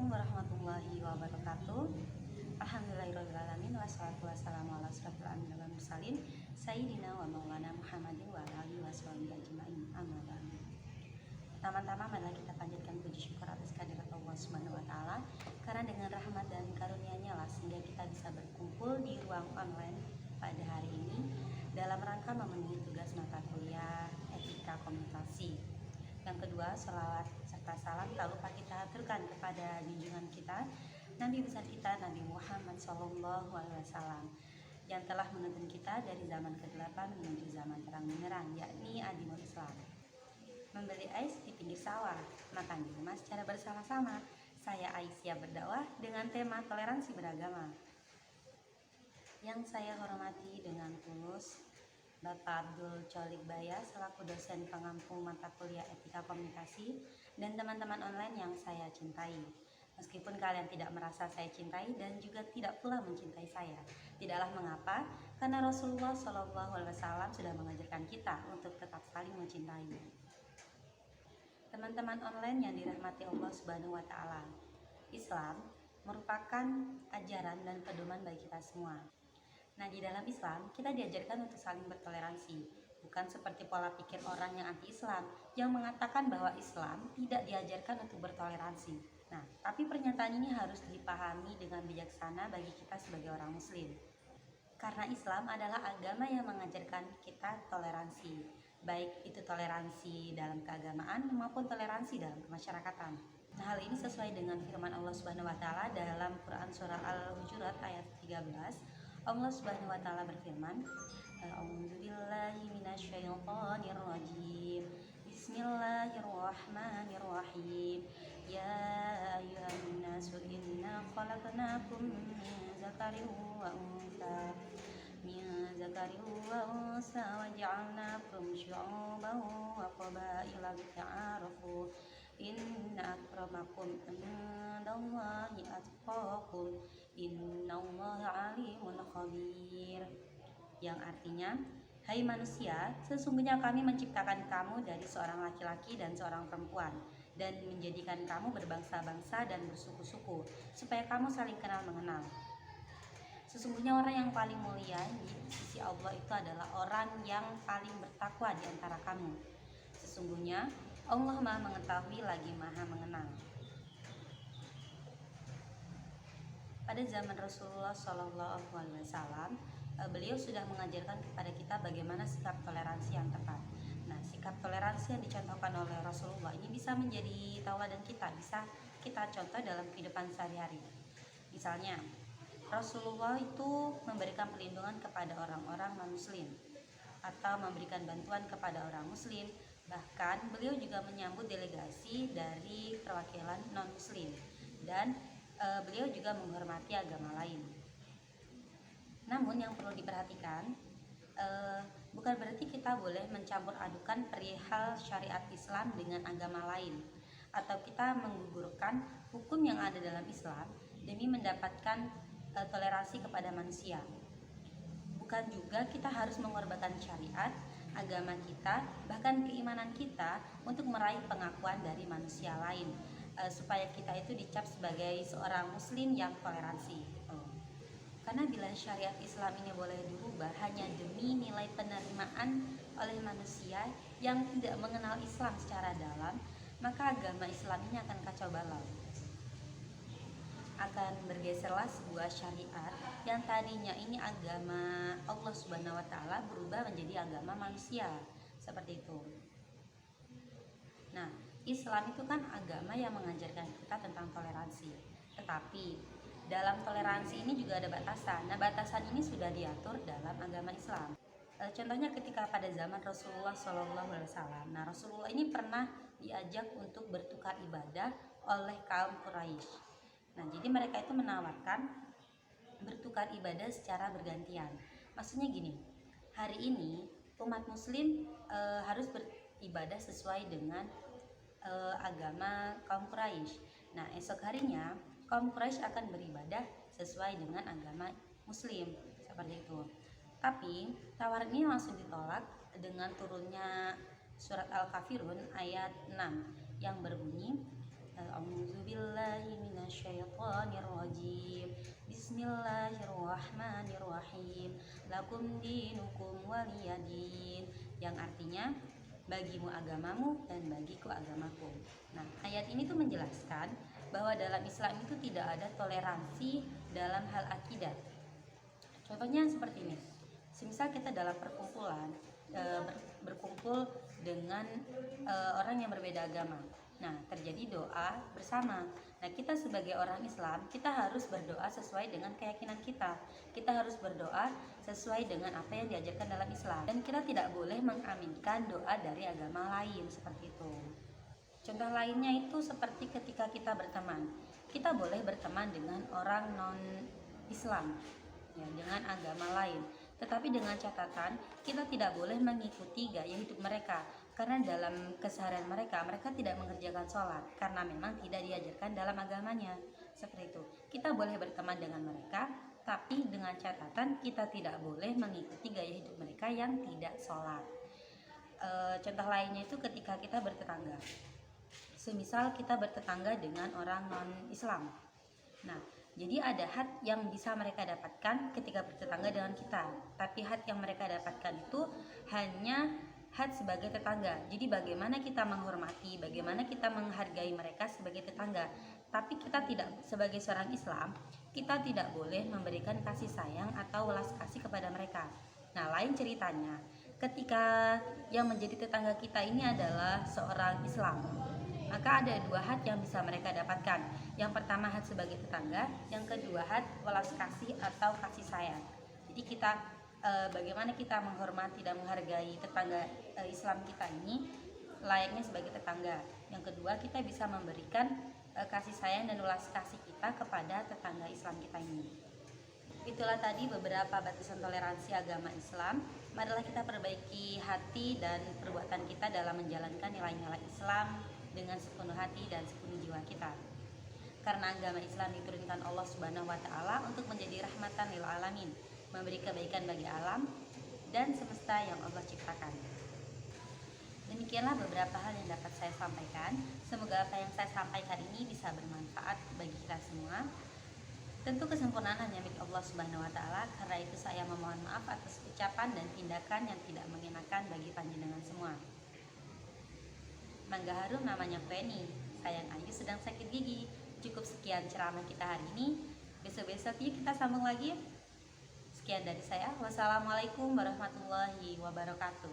Assalamualaikum warahmatullahi wabarakatuh. Alhamdulillahirrahmanirrahim. Wassalatu wassalamu ala asyrofil anbiya'i wal mursalin Sayyidina wa maulana Muhammadin wa ala alihi washabihi ajma'in. Amma ba'du. Pertama-tama marilah kita panjatkan puji syukur atas kehadirat Allah Subhanahu wa taala, karena dengan rahmat dan karunia-Nya lah sehingga kita bisa berkumpul di ruang online pada hari ini dalam rangka memenuhi tugas mata kuliah Etika Komunikasi. Yang kedua, sholawat serta salam tak lupa kita aturkan kepada junjungan kita, Nabi besar kita Nabi Muhammad SAW, yang telah menuntun kita dari zaman ke-8 menuju zaman terang benderang, yakni Adimul Islam. Membeli ais di pinggir sawah, makan di rumah secara bersama-sama. Saya Aisyah berdakwah dengan tema toleransi beragama. Yang saya hormati dengan tulus Bapak Abdul Cholik Baya selaku dosen pengampu mata kuliah Etika Komunikasi, dan teman-teman online yang saya cintai. Meskipun kalian tidak merasa saya cintai dan juga tidak pula mencintai saya, tidaklah mengapa, karena Rasulullah SAW sudah mengajarkan kita untuk tetap saling mencintai. Teman-teman online yang dirahmati Allah Subhanahu wa taala, Islam merupakan ajaran dan pedoman bagi kita semua. Nah, di dalam Islam kita diajarkan untuk saling bertoleransi, bukan seperti pola pikir orang yang anti-Islam yang mengatakan bahwa Islam tidak diajarkan untuk bertoleransi. Nah, tapi pernyataan ini harus dipahami dengan bijaksana bagi kita sebagai orang Muslim. Karena Islam adalah agama yang mengajarkan kita toleransi, baik itu toleransi dalam keagamaan maupun toleransi dalam kemasyarakatan. Nah, hal ini sesuai dengan firman Allah Subhanahu wa taala dalam Quran surah Al-Hujurat ayat 13. Allah Subhanahu wa taala berfirman, A'udzubillahi minasyaitonirrajim. Bismillahirrahmanirrahim. Ya ayyuhan nasu inna khalaqnakum min zakarin wa untha wa ja'alnakum syu'uban wa qabaila lita'arafu. Inna akramakum indallahi atqakum innallaha alimun khabir. Yang artinya, hai manusia, sesungguhnya kami menciptakan kamu dari seorang laki-laki dan seorang perempuan, dan menjadikan kamu berbangsa-bangsa dan bersuku-suku, supaya kamu saling kenal mengenal. Sesungguhnya orang yang paling mulia di sisi Allah itu adalah orang yang paling bertakwa di antara kamu. Sesungguhnya Allah Maha Mengetahui lagi Maha Mengenal. Pada zaman Rasulullah SAW, beliau sudah mengajarkan kepada kita bagaimana sikap toleransi yang tepat. Nah, sikap toleransi yang dicontohkan oleh Rasulullah ini bisa menjadi tauladan kita, bisa kita contoh dalam kehidupan sehari-hari. Misalnya, Rasulullah itu memberikan perlindungan kepada orang-orang non-muslim atau memberikan bantuan kepada orang muslim. Bahkan beliau juga menyambut delegasi dari perwakilan non-muslim, dan beliau juga menghormati agama lain. Namun yang perlu diperhatikan, bukan berarti kita boleh mencampur adukan perihal syariat Islam dengan agama lain, atau kita menggugurkan hukum yang ada dalam Islam demi mendapatkan toleransi kepada manusia. Bukan juga kita harus mengorbankan syariat, agama kita, bahkan keimanan kita untuk meraih pengakuan dari manusia lain, supaya kita itu dicap sebagai seorang muslim yang toleransi. Karena bila syariat Islam ini boleh dirubah hanya demi nilai penerimaan oleh manusia yang tidak mengenal Islam secara dalam, maka agama Islam ini akan kacau balau. Akan bergeserlah sebuah syariat yang tadinya ini agama Allah Subhanahu wa taala berubah menjadi agama manusia, seperti itu. Nah, Islam itu kan agama yang mengajarkan kita tentang toleransi. Tetapi dalam toleransi ini juga ada batasan. Nah, batasan ini sudah diatur dalam agama Islam. Contohnya ketika pada zaman Rasulullah SAW. Nah, Rasulullah ini pernah diajak untuk bertukar ibadah oleh kaum Quraisy. Nah, jadi mereka itu menawarkan bertukar ibadah secara bergantian. Maksudnya gini, hari ini umat muslim harus beribadah sesuai dengan agama kaum Quraisy. Nah, esok harinya kaum Quraisy akan beribadah sesuai dengan agama muslim, seperti itu. Tapi tawaran ini langsung ditolak dengan turunnya surat Al-Kafirun ayat 6 yang berbunyi, A'udzu billahi minasyaitonir rajim. Bismillahirrahmanirrahim. Lakum dinukum waliyadin. Yang artinya bagimu agamamu dan bagiku agamaku. Nah, ayat ini tuh menjelaskan bahwa dalam Islam itu tidak ada toleransi dalam hal akidah. Contohnya seperti ini. Semisal kita dalam perkumpulan berkumpul dengan orang yang berbeda agama. Nah, terjadi doa bersama. Nah, kita sebagai orang Islam, kita harus berdoa sesuai dengan keyakinan kita. Kita harus berdoa sesuai dengan apa yang diajarkan dalam Islam. Dan kita tidak boleh mengaminkan doa dari agama lain seperti itu. Contoh lainnya itu seperti ketika kita berteman. Kita boleh berteman dengan orang non-Islam, ya, dengan agama lain. Tetapi dengan catatan kita tidak boleh mengikuti gaya hidup mereka, karena dalam keseharian mereka tidak mengerjakan sholat karena memang tidak diajarkan dalam agamanya. Seperti itu. Kita boleh berteman dengan mereka, tapi dengan catatan kita tidak boleh mengikuti gaya hidup mereka yang tidak sholat. Contoh lainnya itu ketika kita bertetangga. Semisal kita bertetangga dengan orang non-Islam. Nah, jadi ada hak yang bisa mereka dapatkan ketika bertetangga dengan kita. Tapi hak yang mereka dapatkan itu hanya hak sebagai tetangga. Jadi bagaimana kita menghormati, bagaimana kita menghargai mereka sebagai tetangga. Tapi kita tidak, sebagai seorang Islam, kita tidak boleh memberikan kasih sayang atau welas kasih kepada mereka. Nah, lain ceritanya ketika yang menjadi tetangga kita ini adalah seorang Islam, maka ada dua hak yang bisa mereka dapatkan. Yang pertama hak sebagai tetangga, yang kedua hak welas kasih atau kasih sayang. Jadi kita bagaimana kita menghormati dan menghargai tetangga Islam kita ini layaknya sebagai tetangga. Yang kedua, kita bisa memberikan kasih sayang dan welas kasih kita kepada tetangga Islam kita ini. Itulah tadi beberapa batasan toleransi agama Islam. Marilah kita perbaiki hati dan perbuatan kita dalam menjalankan nilai-nilai Islam dengan sepenuh hati dan sepenuh jiwa kita. Karena agama Islam diturunkan Allah Subhanahu wa taala untuk menjadi rahmatan lil alamin, memberi kebaikan bagi alam dan semesta yang Allah ciptakan. Demikianlah beberapa hal yang dapat saya sampaikan. Semoga apa yang saya sampaikan ini bisa bermanfaat bagi kita semua. Tentu kesempurnaan hanya milik Allah Subhanahu wa taala. Karena itu saya memohon maaf atas ucapan dan tindakan yang tidak mengenakan bagi panjenengan semua. Mangga harum namanya Feni. Sayang Ayu sedang sakit gigi. Cukup sekian ceramah kita hari ini. Besok-besok yuk kita sambung lagi. Sekian dari saya. Wassalamualaikum warahmatullahi wabarakatuh.